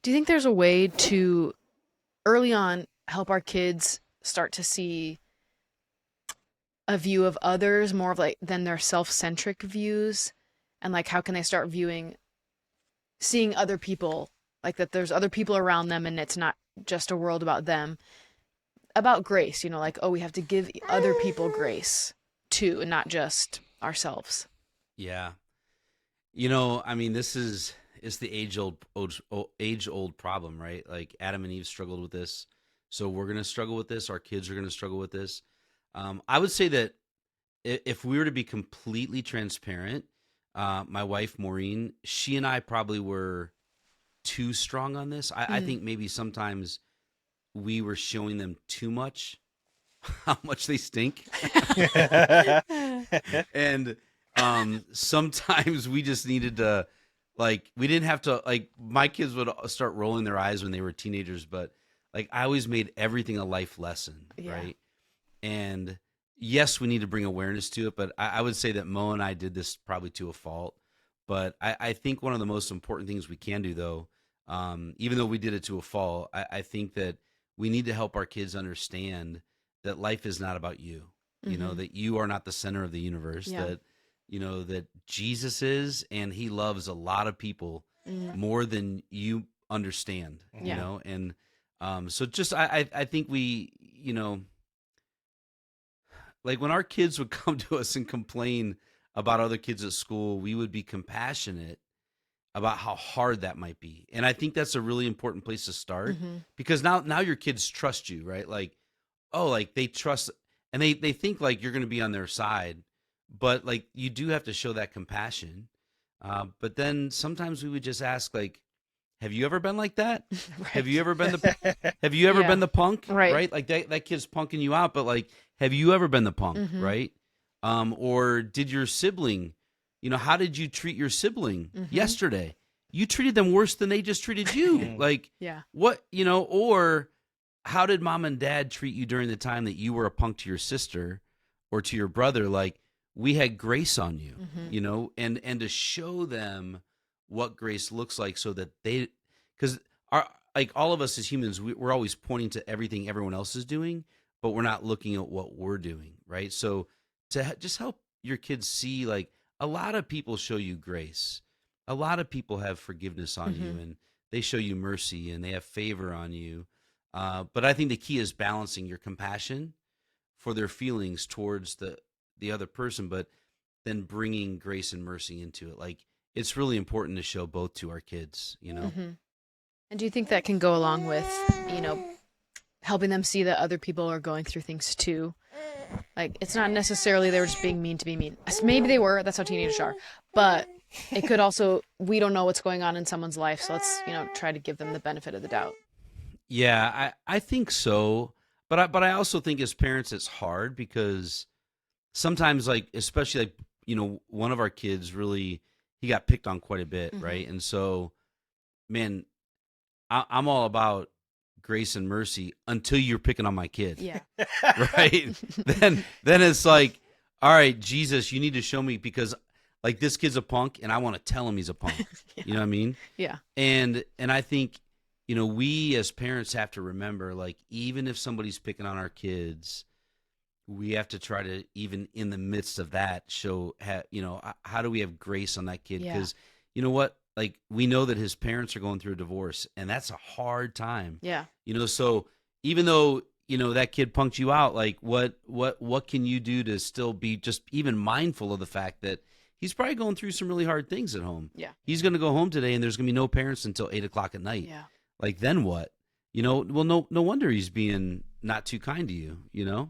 Do you think there's a way to early on help our kids start to see a view of others more of like than their self-centric views? And like how can they start seeing other people, like that there's other people around them and it's not just a world about them, about grace, like, oh, we have to give other people grace too, and not just ourselves. Yeah. I mean, it's the age-old problem, right? Like Adam and Eve struggled with this. So we're going to struggle with this. Our kids are going to struggle with this. I would say that if we were to be completely transparent, my wife, Maureen, she and I probably were too strong on this. I think maybe sometimes we were showing them too much, how much they stink. And sometimes we just needed to, like, we didn't have to, like, my kids would start rolling their eyes when they were teenagers, but like I always made everything a life lesson, right? And yes, we need to bring awareness to it, but I would say that Mo and I did this probably to a fault. But I think one of the most important things we can do, though, even though we did it to a fault, I think that we need to help our kids understand that life is not about you. That you are not the center of the universe. That that Jesus is, and He loves a lot of people more than you understand. And so just I think we like when our kids would come to us and complain about other kids at school, we would be compassionate about how hard that might be. And I think that's a really important place to start because now your kids trust you, right? Like, oh, like they trust and they think like you're going to be on their side, but like you do have to show that compassion. But then sometimes we would just ask, like, have you ever been like that? Right. Have you ever been been the punk? Right. Like that kid's punking you out, but like, have you ever been the punk? Right. Or did your sibling, how did you treat your sibling yesterday? You treated them worse than they just treated you. Like, what, or how did mom and dad treat you during the time that you were a punk to your sister or to your brother? Like, we had grace on you, and to show them what grace looks like so that because all of us as humans, we're always pointing to everything everyone else is doing, but we're not looking at what we're doing, right? So to just help your kids see, like, a lot of people show you grace. A lot of people have forgiveness on you, and they show you mercy, and they have favor on you. But I think the key is balancing your compassion for their feelings towards the other person, but then bringing grace and mercy into it. Like, it's really important to show both to our kids, And do you think that can go along with, helping them see that other people are going through things too? Like, it's not necessarily they were just being mean to be mean. Maybe they were. That's how teenagers are. But it could also, we don't know what's going on in someone's life. So let's, try to give them the benefit of the doubt. Yeah, I think so. But I also think as parents, it's hard because sometimes, like, especially like, one of our kids really, he got picked on quite a bit. Right. And so, man, I'm all about grace and mercy until you're picking on my kid. Yeah. Right. Then it's like, all right, Jesus, you need to show me, because like this kid's a punk and I want to tell him he's a punk. Yeah. You know what I mean? Yeah. And I think, we as parents have to remember, like, even if somebody's picking on our kids, we have to try to, even in the midst of that, show, how do we have grace on that kid? Because you know what? Like, we know that his parents are going through a divorce, and that's a hard time. Yeah. So even though, that kid punked you out, like, what can you do to still be just even mindful of the fact that he's probably going through some really hard things at home? Yeah. He's going to go home today, and there's going to be no parents until 8:00 at night. Yeah. Like, then what? Well, no wonder he's being not too kind to you,